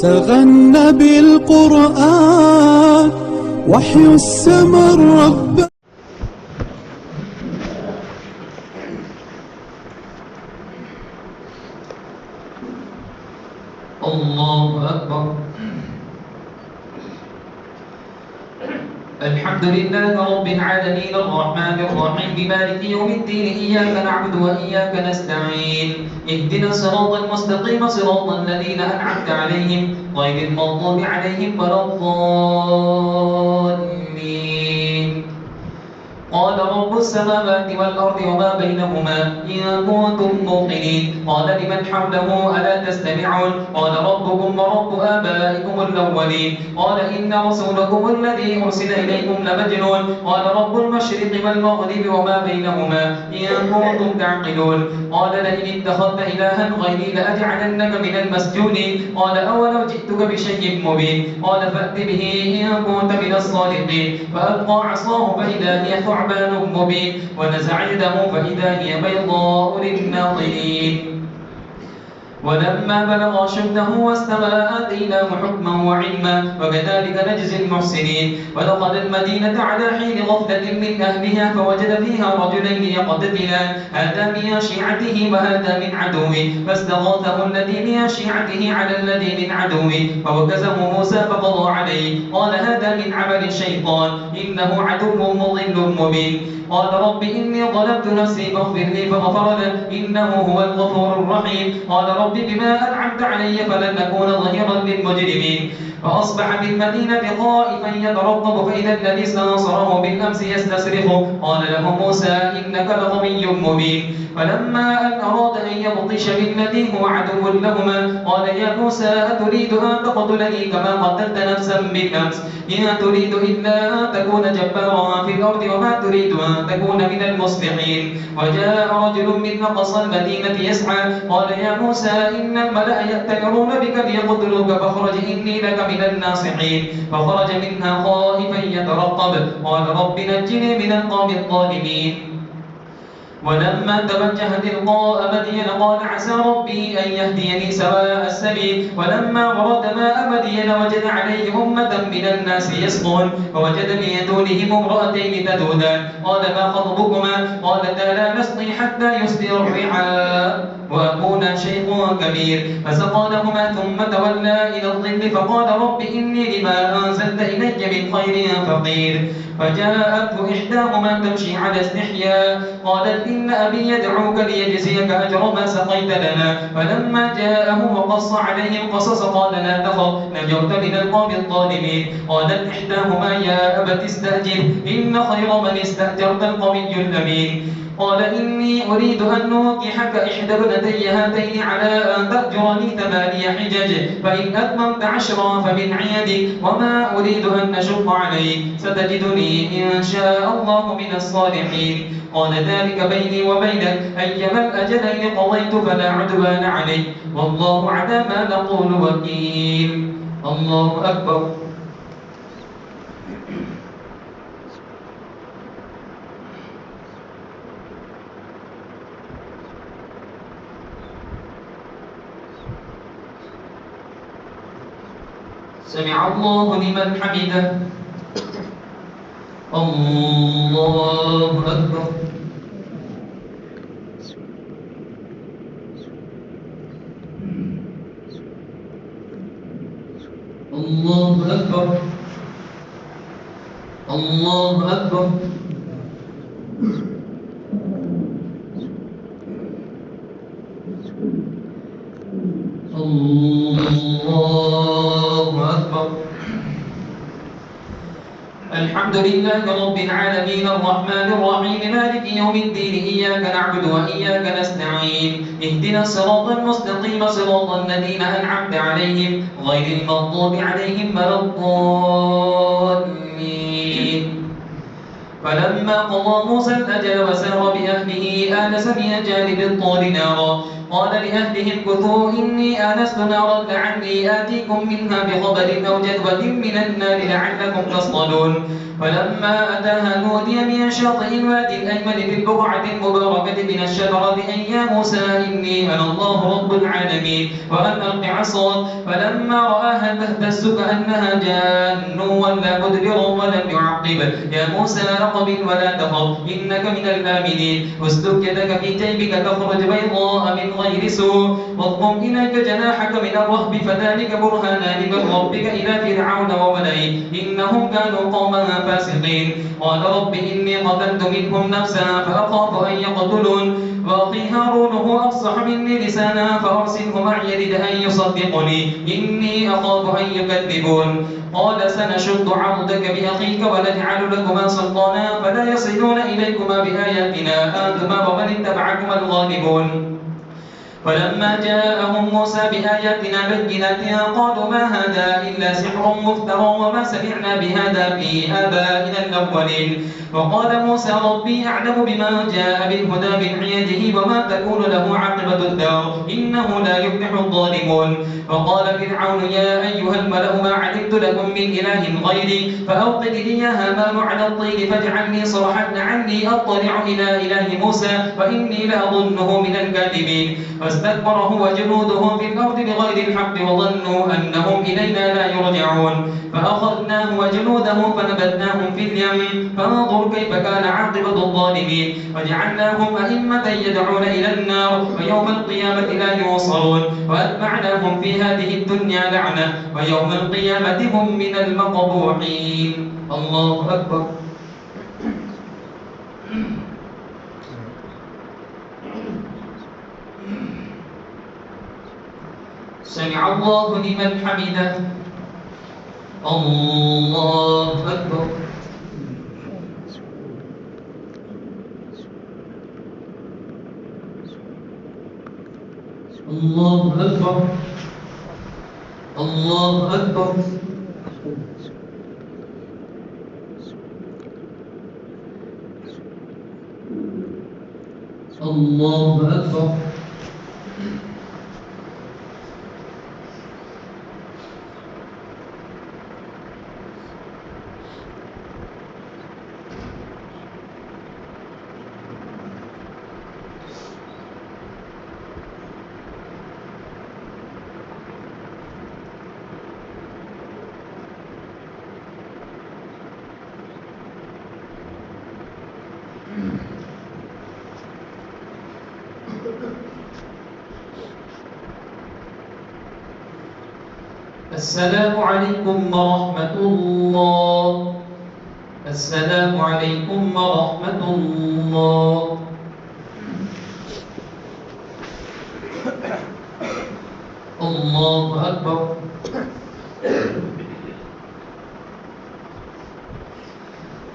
تغنى بالقرآن وحي السماء الرب. الله أكبر. الحمد لله رب العالمين الرحمن الرحيم مالك يوم الدين إياك نعبد وإياك نستعين اهدنا الصراط المستقيم صراط الذين أنعمت عليهم غير المغضوب عليهم ولا الضالين. قال رب السماوات والأرض وما بينهما إن كنتم موقنين. قال لمن حوله ألا تستمعون. قال ربكم ورب آبائكم الأولين. قال إن رسولكم الذي أرسل إليكم لمجنون. قال رب المشرق والمغرب وما بينهما إن كنتم تعقلون. قال لئن اتخذت إلها غيري لأجعلنك من المسجونين. قال أولو جئتك بشيء مبين. قال فأت به إن كنت من الصادقين. فألقى عصاه فإذا هي ثعبان مبين ونزع يده فإذا هي بيضاء للناظرين. ولما بلغ أشده واستوى آتيناه حكما وعلما وكذلك نجزي المحسنين. ودخل المدينة على حين غفلة من أهلها فوجد فيها رجلين يقتتلان هذا من شيعته وهذا من عدوه فاستغاثه الذي من شيعته على الذي من عدوه فوكزه موسى فقضى عليه. قال هذا من عمل الشيطان إنه عدو مضل مبين. قال رب إني ظلمت نفسي فاغفر لي فغفر له إنه هو الغفور الرحيم. قال رب بما أنعمت علي فلن أكون ظهيرا للمجرمين. فأصبح بالمدينة خائفا يترقب فإذا الذي استنصره بالأمس يستصرخه. قال له موسى إنك لغوي مبين. فلما أن أراد أن يبطش بالذي هو عدو لهما قال يا موسى أتريد أن تقتلني كما قتلت نفسا بالأمس إن تريد إلا أن تكون جبارا في الأرض وما تريد أن تكون من المصلحين. وجاء رجل من أقصى المدينة يسعى قال يا موسى إن الملأ يأتمرون بك ليقتلوك فاخرج إني لك من الناصحين. فخرج منها خائفا يترقب قال رب نجني من القوم الظالمين. ولما توجه تلقاء مدين قال عسى ربي أن يهديني سواء السبيل. ولما ورد ماء مدين وجد عليه أمة من الناس يسقون فوجد من دونهم امرأتين تذودان. قال ما خطبكما قالتا لا نسقي حتى يصدر الرعاء وأبونا شيخ كبير. فسقى لهما ثم تولى إلى الظل فقال رب إني لما أنزلت إلي من خير فقير. فجاءته إحداهما تمشي على استحياء قالت إن أبي يدعوك ليجزيك أجر ما سقيت لنا. فلما جاءه وقص عليه القصص قال لا تخف نجوت من القوم الظالمين. قالت إحداهما يا أبت استأجر إن خير من استأجرت القوي الأمين. قال إني أريد أن نوكحك إحدى ابنتي هاتين على أن تأجرني 8 حجج فإن أتممت 10 فمن عندك وما أريد أن أشق عليك ستجدني إن شاء الله من الصالحين. قال ذلك بيني وبينك أيما الأجلين قضيت فلا عدوان علي والله على ما نقول وكيل. الله أكبر. سمع الله لمن حمده. الله أكبر. الله أكبر. الله أكبر. الله أكبر. الحمد لله رب العالمين الرحمن الرحيم مالك يوم الدين إياك نعبد وإياك نستعين اهدنا الصراط المستقيم صراط الذين أنعمت عليهم غير المغضوب عليهم ولا الضالين. فلما قضى موسى الأجل وسار بأهله آنس من جانب الطور نارا قال لأهلهم كثوا إني آنست نارا لعلي آتيكم منها بخبر أو جذوة من النار لعلكم تصطلون فلما أتاها نودي من شاطئ الوادي الأيمن في البقعة المباركة من الشجرة أن يا موسى إني أنا الله رب العالمين وأن ألق عصاك فلما رآها تهتز كأنها جان ولا مدبر ولم يعقب يا موسى أقبل ولا تخف إنك من الآمنين اسلك يدك في جيبك تخرج بيضاء من غير سوء واضم إليك جناحك من الرهب فذلك برهانان من ربك إلى فرعون وملئه إنهم كانوا قوما فاسقين قال رب إني قتلت منهم نفسا فأخاف أن يقتلون وأخي هارون هو أفصح مني لسانا فأرسله معي يرد أن يصدقني إني أخاف أن يكذبون قال سنشد عضدك بأخيك ونجعل لكما سلطانا فلا يصلون إليكما بآياتنا أنتما ومن اتبعكما الغالبون فلما جاءهم موسى بآياتنا بينات قالوا ما هذا إلا سحر مفترى وما سمعنا بهذا في آبائنا الأولين وقال موسى ربي أعلم بما جاء بالهدى من عنده وما تكون له عاقبة الدار إنه لا يفلح الظالمون وقال فرعون يا أيها الملأ ما علمت لكم من إله غيري فأوقد لي يا هامان على الطين فاجعلني صرحا لعلي أطلع إلى إله موسى وإني لأظنه من الكاذبين فاستكبر هو وجنوده في الأرض بغير الحق وظنوا أنهم إلينا لا يرجعون فأخذناه وجنوده فنبذناهم في اليم فانظر كيف كان عاقبة الظالمين وجعلناهم أئمة يدعون إلى النار ويوم القيامة لا يوصلون وأتبعناهم في هذه الدنيا لعنة ويوم القيامة هم من المقبوحين الله أكبر سمع الله لمن حمده الله أكبر الله أكبر الله أكبر الله أكبر السلام عليكم ورحمة الله السلام عليكم ورحمة الله الله أكبر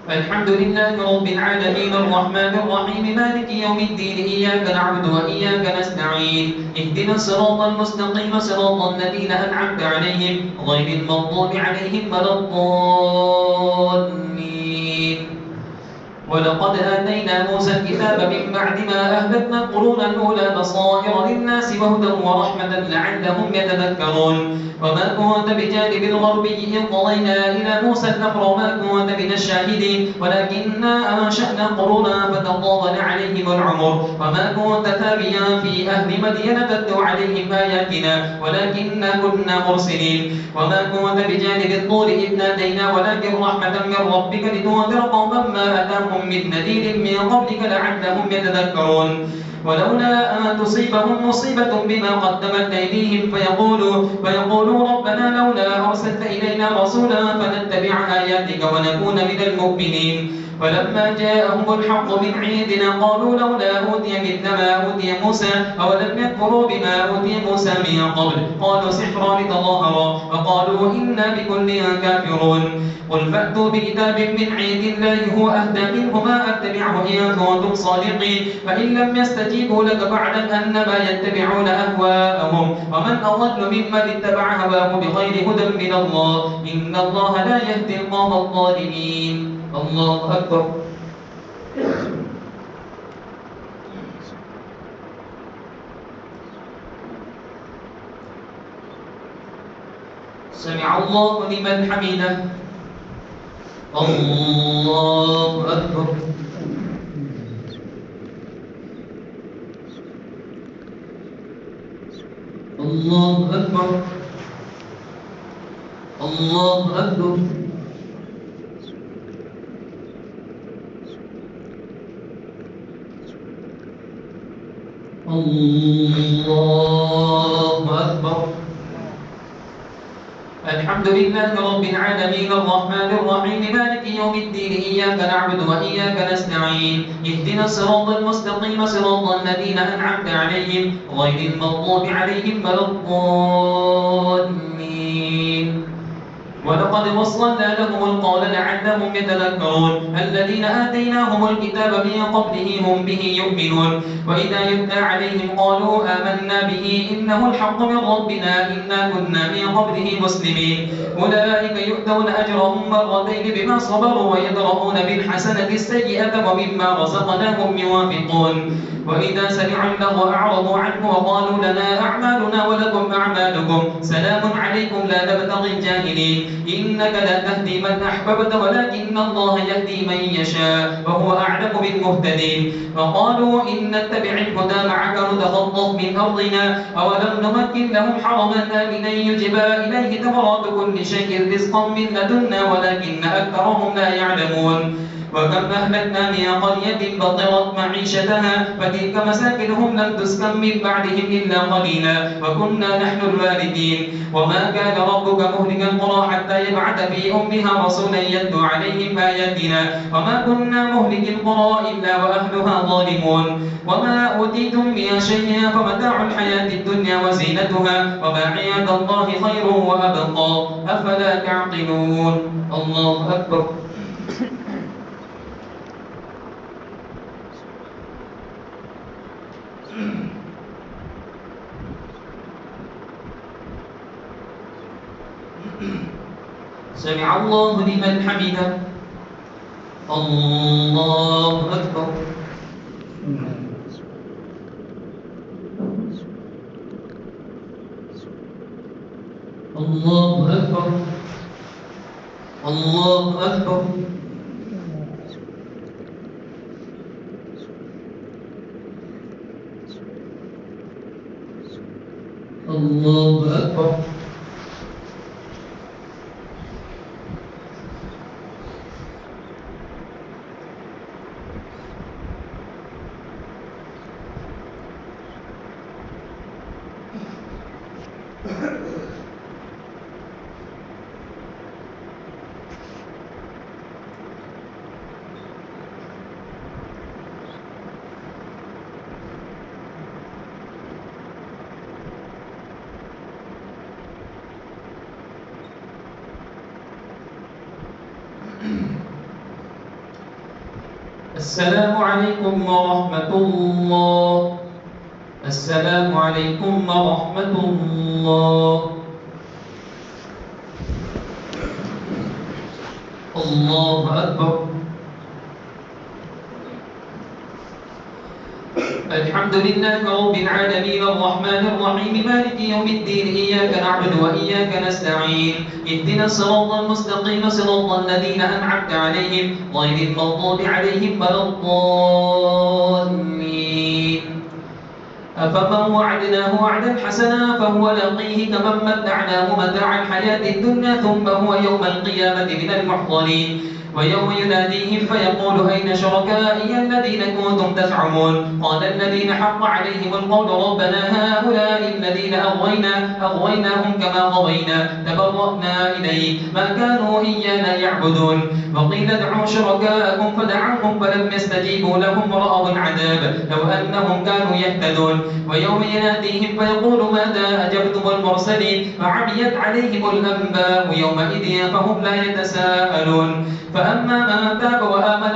الحمد لله رب العالمين الرحمن الرحيم مالك يوم الدين إياك نعبد وإياك نستعين اهدنا الصراط المستقيم صراط الذين أنعمت عليهم غير المغضوب عليهم ولا الضالين ولقد آتينا موسى الكتاب من بعد ما أهلكنا القرون الأولى بصائر للناس وهدى ورحمة لعلهم يتذكرون وما كنت بجانب الغربي إذ قضينا إلى موسى الأمر وما كنت من الشاهدين ولكننا أنشأنا قرونا فتطاول عليهم العمر وما كنت ثابيا في أهل مدين تتلو عليهم آياتنا ولكننا كنا مرسلين وما كنت بجانب الطور إذ نادينا ولكن رحمة من ربك لتنذر قوما ما أتاهم من نذير من قبلك لعلهم يتذكرون ولولا أن تصيبهم مصيبة بما قدمت أيديهم فيقولوا ربنا لولا أرسلت إلينا رسولا فنتبع آياتك ونكون من المؤمنين فلما جاءهم الحق من عندنا قالوا لولا أوتي مثل ما أوتي موسى أولم يكفروا بما أوتي موسى من قبل قالوا سحران تظاهرا وقالوا إنا بكل كافرون قل فأتوا بكتاب من عند الله هو أهدى منهما أتبعه إن كنتم صادقين فإن لم يستجيبوا لك فاعلم أنما يتبعون أهواءهم ومن أضل ممن اتبع هواه بغير هدى من الله إن الله لا يهدي القوم الظالمين الله أكبر سمع الله لمن حمده. الله أكبر. الله أكبر. الله أكبر. الله أكبر. الحمد لله رب العالمين الرحمن الرحيم مالك يوم الدين إياك نعبد وإياك نستعين اهدنا الصراط المستقيم صراط الذين أنعمت عليهم غير المغضوب عليهم ولا الضالين. ولقد وصلنا لهم القول لعلهم يتذكرون الذين آتيناهم الكتاب من قبله هم به يؤمنون وإذا يتلى عليهم قالوا آمنا به إنه الحق من ربنا إنا كنا من قبله مسلمين أولئك يؤتون أجرهم مرتين بما صبروا ويدرؤون بالحسنة السيئة ومما رزقناهم ينفقون وإذا سمعوا اللغو أعرضوا عنه وقالوا لنا أعمالنا ولكم أعمالكم سلام عليكم لا نبتغي الجاهلين إنك لا تهدي من أحببت ولكن الله يهدي من يشاء وهو أعلم بالمهتدين وقالوا إن نتبع الهدى معك نتخطف من أرضنا أولم نمكن لهم حرما آمنا يجبى إليه ثمرات كل شيء رزقا من لدنا ولكن أكثرهم لا يعلمون وكم أهلكنا من قرية بطرت معيشتها فتلك مساكنهم لم تسكن من بعدهم إلا قليلا وكنا نحن الوارثين وما كان ربك مهلك القرى حتى يبعث في أمها رسولا يتلو عليهم آياتنا وما كنا مهلك القرى إلا وأهلها ظالمون وما أوتيتم من شيء فمتاع الحياة الدنيا وزينتها وما عند الله خير وأبقى أفلا تعقلون. الله أكبر. سمع الله لمن حمده. الله أكبر. الله أكبر. الله أكبر. الله أكبر. السلام عليكم ورحمة الله. السلام عليكم ورحمة الله. الله أكبر. الحمد لله رب العالمين الرحمن الرحيم مالك يوم الدين إياك نعبد وإياك نستعين اهدنا الصراط المستقيم صراط الذين أنعمت عليهم غير المغضوب عليهم ولا الضالين. أفمن وعدناه وعدا حسنا فهو لاقيه كمن متعناه متاع الحياة الدنيا ثم هو يوم القيامة من المحضرين ويوم يناديهم فيقول أين شركائي الذين كنتم تزعمون قال الذين حق عليهم القول ربنا هؤلاء الذين أغويناهم كما غوينا تبرأنا إليك ما كانوا إيانا يعبدون وقيل ادعوا شركاءكم فدعوهم فلم يستجيبوا لهم ورأوا العذاب لو أنهم كانوا يهتدون ويوم يناديهم فيقول ماذا أجبتم المرسلين فعميت عليهم الأنباء يومئذ فهم لا يتساءلون فأما من تاب وآمن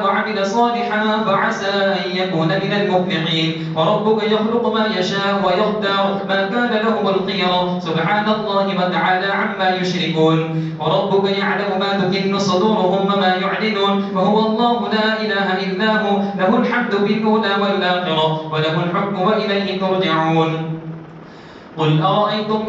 وعمل صالحا فعسى أن يكون من المفلحين وربك يخلق ما يشاء ويختار ما كان لهم الخيرة سبحان الله وتعالى عما يشركون وربك يعلم ما تكن صدورهم وما يعلنون وهو الله لا إله إلا هو له الحمد في الأولى والآخرة وله الحكم وإليه ترجعون. قل أرأيتم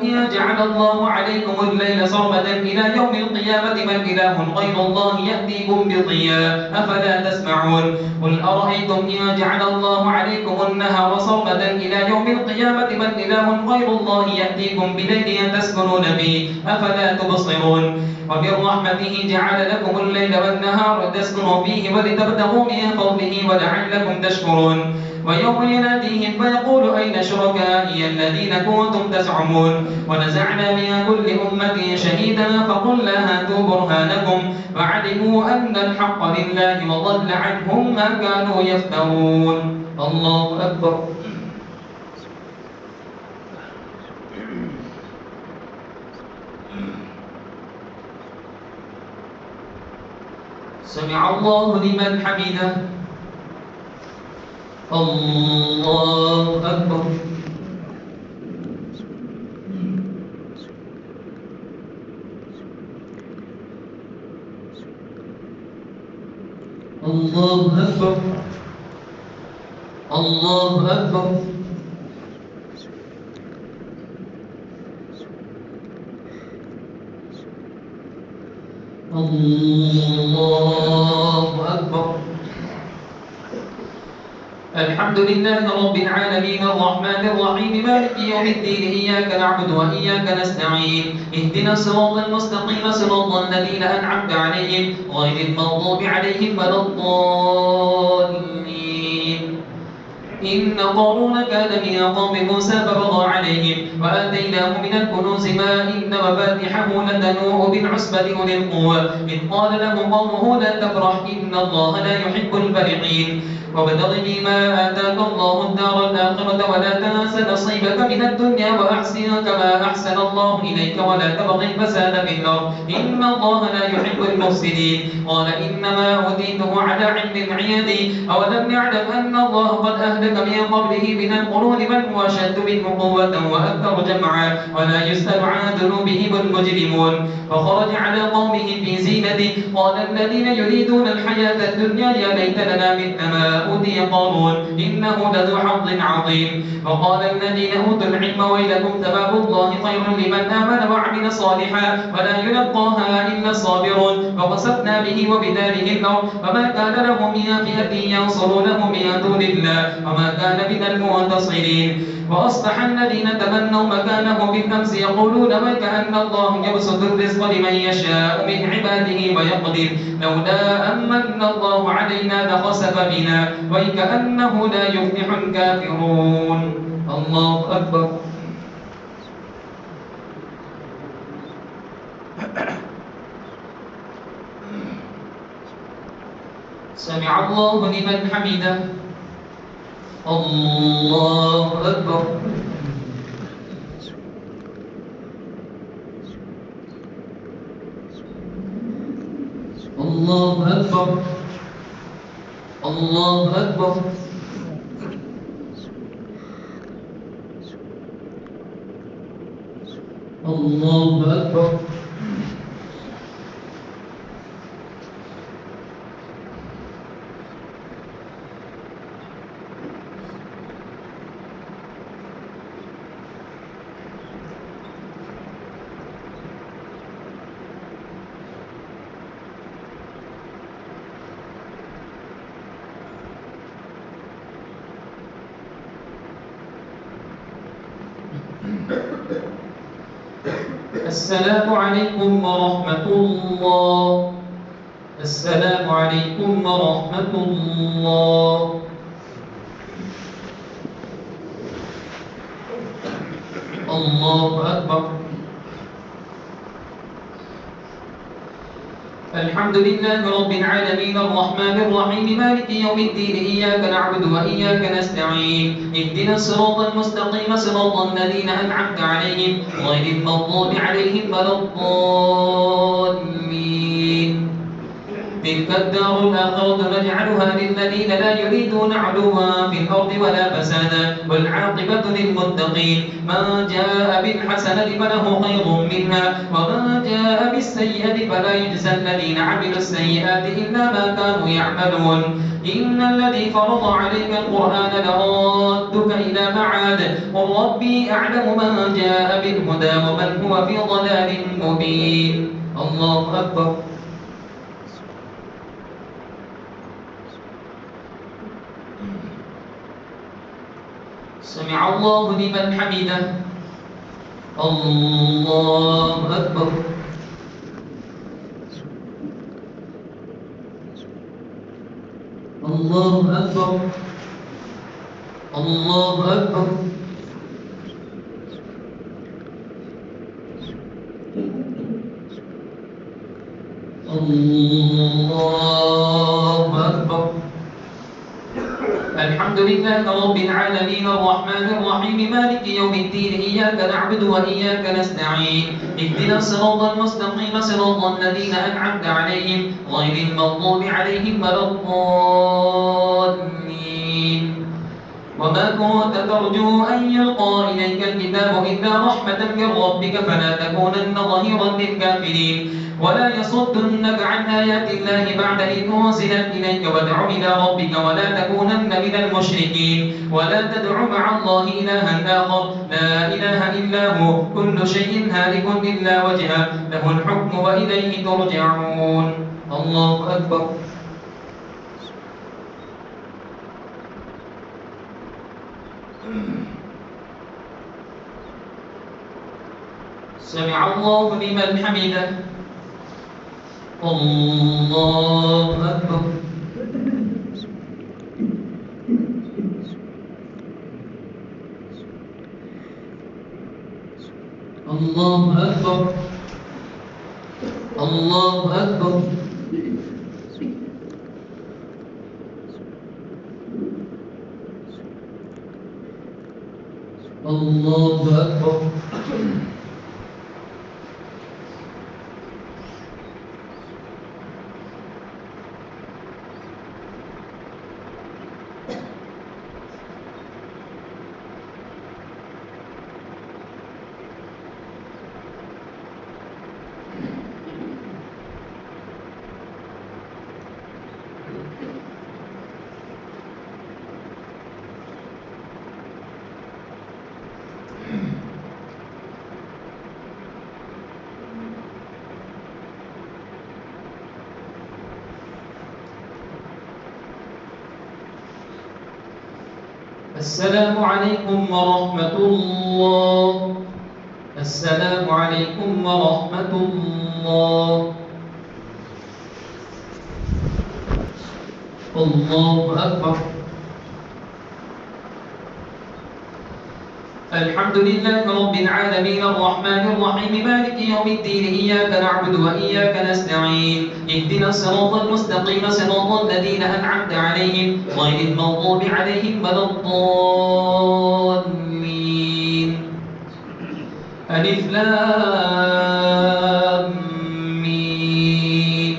إن جعل الله عليكم الليل سرمدا إلى يوم القيامة من إله غير الله يأتيكم بضياء أفلا تسمعون قل أرأيتم إن جعل الله عليكم النهار سرمدا إلى يوم القيامة من إله غير الله يأتيكم بليل تسكنون فيه أفلا تبصرون ومن رحمته جعل لكم الليل والنهار تسكنوا فيه ولتبتغوا من فضله ولعلكم تشكرون ويوم يناديهم فيقول أين شركائي الذين كنتم تزعمون ونزعنا من كل أمة شهيدا فقلنا هاتوا برهانكم فعلموا أن الحق لله وضل عنهم ما كانوا يفترون الله أكبر. سمع الله لمن حمده. الله أكبر. الله أكبر. الله أكبر. الله أكبر. الحمد لله رب العالمين الرحمن الرحيم مالك يوم الدين إياك نعبد وإياك نستعين اهدنا الصراط المستقيم صراط الذين أنعمت عليهم غير المغضوب عليهم ولا الضالين. إن قارون كان من قوم موسى فبغى عليهم وآتيناه من الكنوز ما إن مفاتحه لتنوء بالعصبة أولي القوة إذ قال له قومه لا تفرح إن الله لا يحب الفرحين وابتغ فيما آتاك الله الدار الآخرة ولا تنس نصيبك من الدنيا وأحسن كما أحسن الله إليك ولا تبغ الفساد في الأرض إن الله لا يحب المفسدين. قال إنما أوتيته على علم عندي أولم يعلم أن الله قد أهلك من قبله من القرون من هو أشد منه قوة وأكثر جمعا ولا يسأل عن ذنوبهم المجرمون. فخرج على قومه في زينته قال الذين يريدون الحياة الدنيا يا ليت لنا مثل ما أوتي قارون إنه لذو حظ عظيم. وقال الذين أوتوا العلم ويلكم ثواب الله خير لمن آمن وعمل صالحا ولا يلقاها إلا الصابرون. وخسفنا به وبداره الأرض وما كان له من فئة ينصرونه من دون الله وما كان من المنتصرين. وأصبح الذين تمنوا مكانه بالأمس يقولون وكأن الله يبسط الرزق لمن يشاء من عباده ويقدر لولا أمن الله علينا لخسف بنا وكأنه لا يفلح الكافرون. الله أكبر. سمع الله لمن حمده. الله أكبر. الله أكبر. الله أكبر. الله أكبر. السلام عليكم ورحمة الله. السلام عليكم ورحمة الله. الله أكبر. الحمد لله رب العالمين الرحمن الرحيم مالك يوم الدين إياك نعبد وإياك نستعين اهدنا الصراط المستقيم صراط الذين أنعمت عليهم غير المغضوب عليهم ولا الضالين. تلك الدار الآخرة نجعلها للذين لا يريدون علوا في الأرض ولا فسادا والعاقبة للمتقين من جاء بالحسنة فله خير منها ومن جاء بالسيئة فلا يجزى الذين عملوا السيئات إلا ما كانوا يعملون إن الذي فرض عليك القرآن لردك إلى معاد قل ربي أعلم من جاء بالهدى ومن هو في ضلال مبين الله أكبر سمع الله لمن حمده الله أكبر الله أكبر الله أكبر الله أكبر الحمد لله رب العالمين الرحمن الرحيم مالك يوم الدين إياك نعبد وإياك نستعين اهدنا الصراط المستقيم صراط الذين أنعمت عليهم غير المغضوب عليهم ولا الضالين وما كنت ترجو أن يلقى إليك الكتاب إلا رحمة من ربك فلا تكونن ظهيرا للكافرين ولا يصدنك عن آيات الله بعد إذ أنزلت إليك وادع إلى ربك ولا تكونن من المشركين ولا تدع مع الله إلها آخر لا إله إلا هو كل شيء هالك إلا وجهه له الحكم وإليه ترجعون الله أكبر سمع الله لمن حمده الله أكبر الله أكبر الله أكبر الله أكبر السلام عليكم ورحمة الله السلام عليكم ورحمة الله الله أكبر الحمد لله رب العالمين الرحمن الرحيم مالك يوم الدين إياك نعبد وإياك نستعين اهدنا الصراط المستقيم صراط الذين أنعمت عليهم غير المغضوب عليهم ولا الضالين ألف لام ميم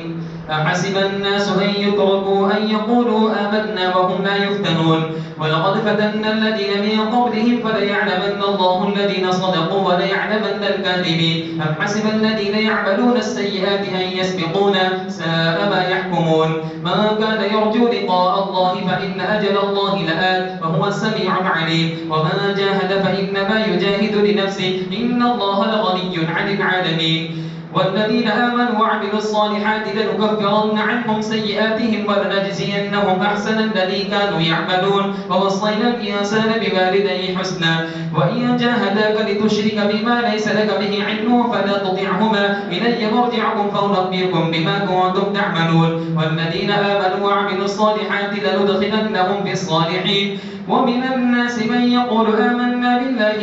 أحسب الناس أن يتركوا أن يقولوا آمنا وهم لا يفتنون ولقد فتنا الذين من قبلهم فليعلمن الله الذين صدقوا وليعلمن الكاذبين أم حسب الذين يعملون السيئات أن يسبقونا ساء ما يحكمون من كان يرجو لقاء الله فإن أجل الله لآت وهو السميع العليم ومن جاهد فإنما يجاهد لنفسه إن الله لغني عن العالمين والذين آمنوا وعملوا الصالحات لنكفرن عنهم سيئاتهم ولنجزينهم أحسن الذي كانوا يعملون ووصينا الإنسان بوالديه حسنا وإن جاهداك لتشرك بما ليس لك به علم فلا تطعهما إلي مرجعكم فأنبئكم بما كنتم تعملون والذين آمنوا وعملوا الصالحات لندخلنهم في الصالحين ومن الناس من يقول آمنا بالله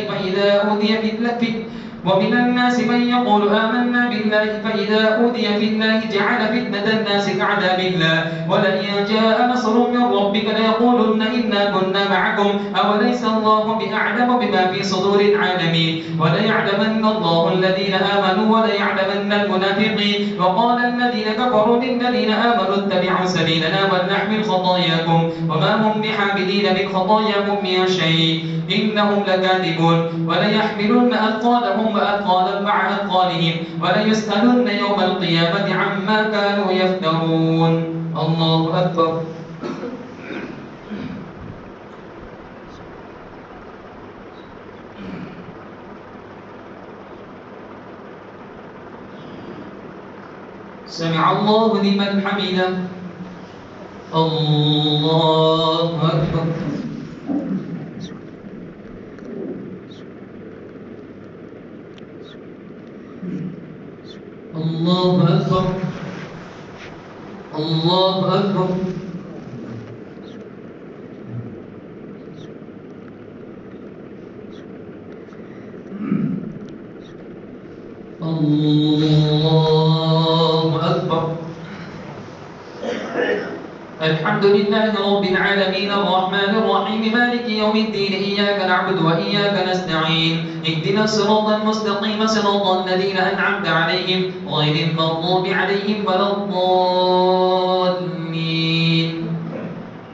ومن الناس من يقول آمنا بالله فإذا أوذي في الله جعل فتنة الناس كعذاب الله ولئن جاء نصر من ربك ليقولن إنا كنا معكم أوليس الله بأعلم بما في صدور العالمين وليعلمن الله الذين آمنوا وليعلمن المنافقين وقال الذين كفروا للذين آمنوا اتبعوا سبيلنا ولنحمل خطاياكم وما هم بحاملين من خطاياهم من شيء إنهم لكاذبون وليحملن أثقالهم وأثقالا مع أثقالهم وليسألن يوم القيامة عما كانوا يفترون. الله أكبر. سمع الله لمن حمده. الله أكبر. الله أكبر. الله أكبر. الله أكبر. الحمد لله رب العالمين الرحمن الرحيم مالك يوم الدين إياك نعبد وإياك نستعين اهدنا الصراط المستقيم صراط الذين أنعمت عليهم غير المغضوب عليهم ولا الضالين.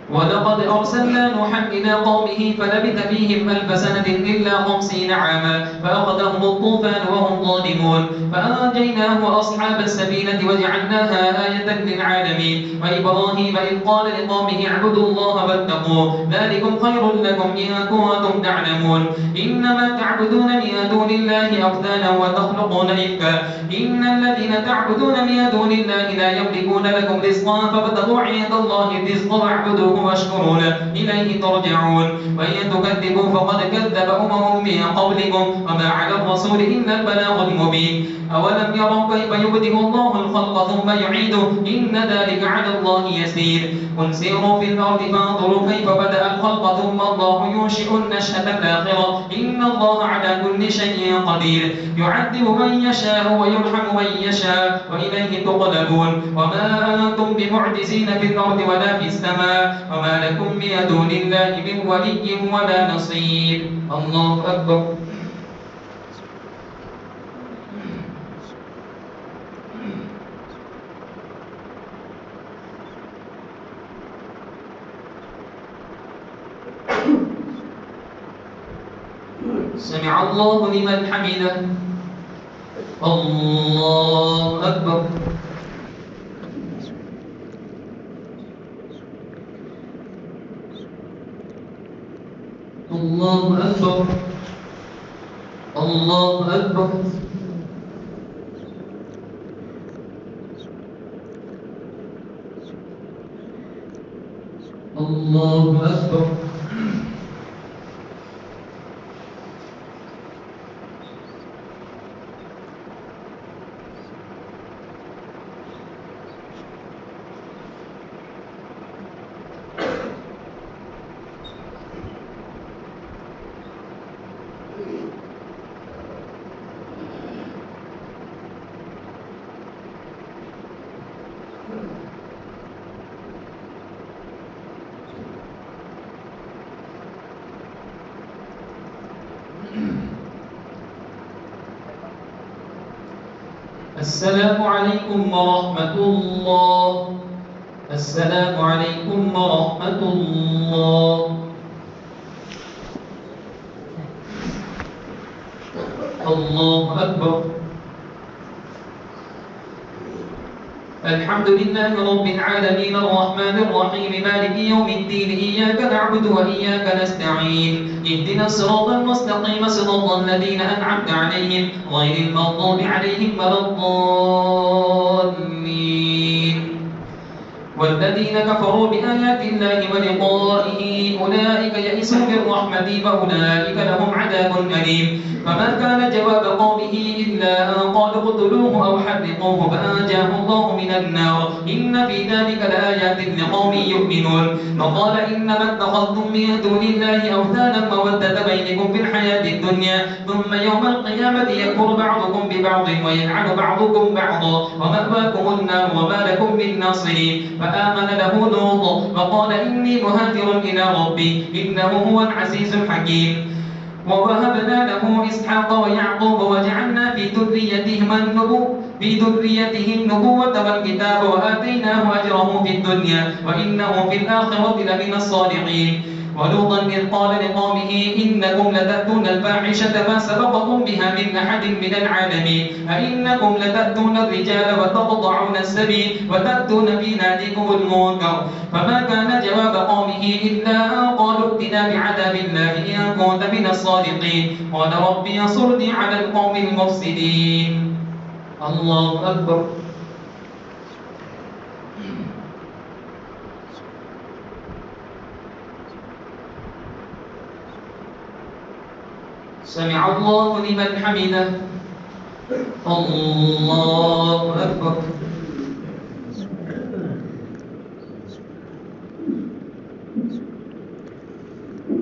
ولقد أرسلنا نوحا إلى قومه فلبث فيهم 1000 سنة إلا 50 عاما فأخذهم الطوفان وهم ظالمون فأنجيناه وأصحاب السفينة وجعلناها آية للعالمين. وإبراهيم إذ قال لقومه اعبدوا الله واتقوه ذلكم خير لكم إن كنتم تعلمون. إنما تعبدون من دون الله أوثانا وتخلقون إفكا إن الذين تعبدون من دون الله لا يملكون لكم رزقا فابتغوا عند الله الرزق واعبدوه واشكروا له إليه ترجعون. وإن تكذبوا فقد كذب أمم من قبلكم وما على الرسول إلا البلاغ المبين. أولم يروا كيف يبدئ الله الخلق ثم يعيده إن ذلك على الله يسير. قل سيروا في الأرض فانظروا كيف بدأ الخلق ثم الله ينشئ النشأة الآخرة إن الله على كل شيء قدير. يعذب من يشاء ويرحم من يشاء وإليه تقلبون. وما أنتم بمعجزين في الأرض ولا في السماء وما لكم من دون الله من ولي ولا نصير. الله أكبر. سمع الله لمن حمده. الله أكبر. الله أكبر. الله أكبر. الله أكبر. السلام عليكم ورحمة الله. السلام عليكم ورحمة الله. الله أكبر. الحمد لله رب العالمين الرحمن الرحيم مالك يوم الدين إياك نعبد وإياك نستعين اهدنا الصراط المستقيم صراط الذين أنعمت عليهم غير المغضوب عليهم ولا الضالين. والذين كفروا بآيات الله ولقائه أولئك يئسوا من رحمتي وأولئك لهم عذاب أليم فما كان جواب قومه إلا أن قالوا اقتلوه أو حرقوه فأنجاه الله من النار إن في ذلك لآيات لقوم يؤمنون وقال إنما اتخذتم من دون الله أوثانا مودة بينكم في الحياة الدنيا ثم يوم القيامة يكفر بعضكم ببعض ويلعن بعضكم بعضا ومأواكم النار وما لكم من ناصرين فآمن له لوط وقال إني مهاجر إلى ربي إنه هو العزيز الحكيم ووهبنا له إسحاق ويعقوب وجعلنا في ذريته النبوة والكتاب وآتيناه أجره في الدنيا وإنه في الآخرة لمن الصالحين ولوطا إذ قال لقومه إنكم لتأتون الفاحشة ما سبقكم بها من أحد من العالمين أئنكم لتأتون الرجال وتقطعون السبيل وتأتون في ناديكم المنكر فما كان جواب قومه إلا أن قالوا ائتنا بعذاب الله إن كنت من الصادقين قال رب انصرني على القوم المفسدين الله أكبر سمع الله لمن حمده الله أكبر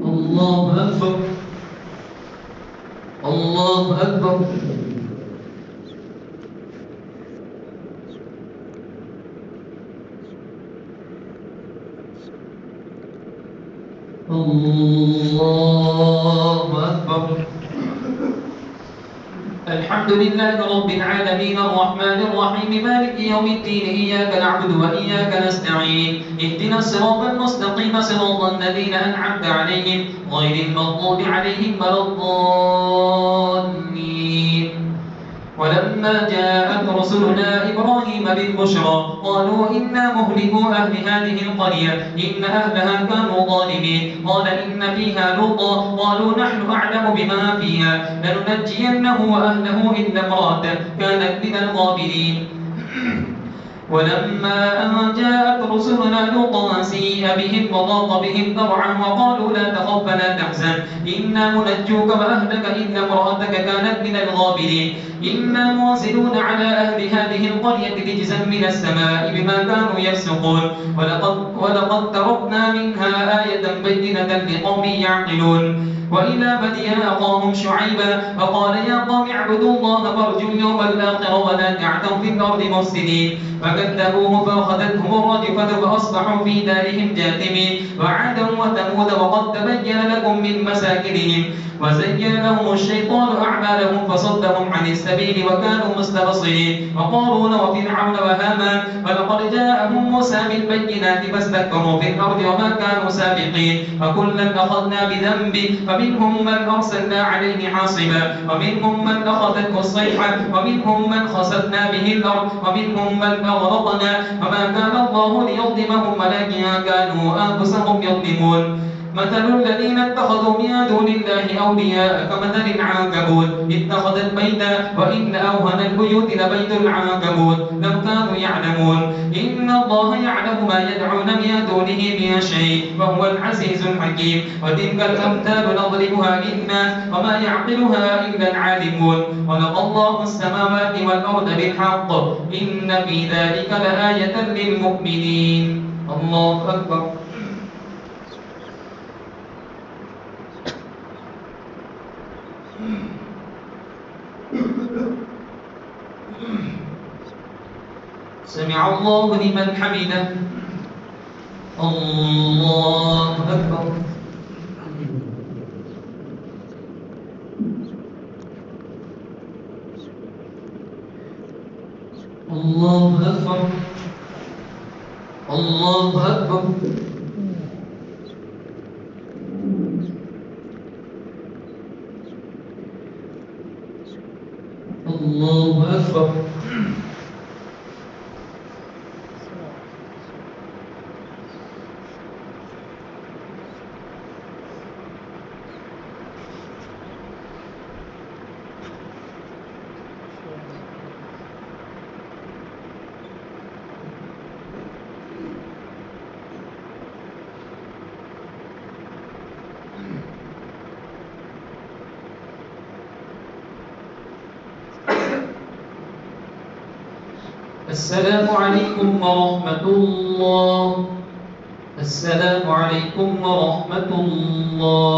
الله أكبر الله أكبر الله أكبر الحمد لله رب العالمين الرحمن الرحيم مالك يوم الدين إياك نعبد وإياك نستعين اهدنا الصراط المستقيم صراط الذين أنعمت عليهم غير المغضوب عليهم ولا الضالين ولما جاءت رسلنا إبراهيم بالبشرى قالوا إنا مهلكو أهل هذه القرية إن أهلها كانوا ظالمين قال إن فيها لوطا قالوا نحن أعلم بما فيها لننجينه وأهله إلا امرأته كانت من الغابرين ولما أن جاءت رسلنا لوطا سيء بهم وضاق بهم ذرعا وقالوا لا تخف ولا تحزن إنا منجوك وأهلك إلا امرأتك كانت من الغابرين إنا مرسلون على أهل هذه القرية رجزا من السماء بما كانوا يفسقون ولقد تركنا منها آية بينة لقوم يعقلون وإلى مدين أخاهم شعيبا فقال يا قوم اعبدوا الله وارجوا اليوم الآخر ولا تعثوا في الأرض مفسدين فكذبوه فأخذتهم الرجفة فأصبحوا في دارهم جاثمين وعادا وثمود وقد تبين لكم من مساكنهم وزين لهم الشيطان أعمالهم فصدهم عن السبيل وكانوا مستبصرين وقارون وفرعون وهامان ولقد جاءهم موسى بالبينات فاستكبروا في الأرض وما كانوا سابقين فكلا أخذنا بذنبه فمنهم من أرسلنا عليه حاصبا ومنهم من أخذته الصيحة ومنهم من خسفنا به الأرض ومنهم من أغرقنا وما كان الله ليظلمهم ولكن كانوا أنفسهم يظلمون مثل الذين اتخذوا من دون الله أولياء كمثل العنكبوت اتخذت بيتا وإن أوهن البيوت لبيت العنكبوت لو كانوا يعلمون إن الله يعلم ما يدعون من دونه من شيء وهو العزيز الحكيم وتلك الأمثال نضربها للناس وما يعقلها إلا العالمون خلق الله السماوات والأرض بالحق إن في ذلك لآية للمؤمنين الله أكبر سمع الله لمن حمده الله أكبر الله أكبر الله أكبر الله أكبر السلام عليكم ورحمة الله. السلام عليكم ورحمة الله.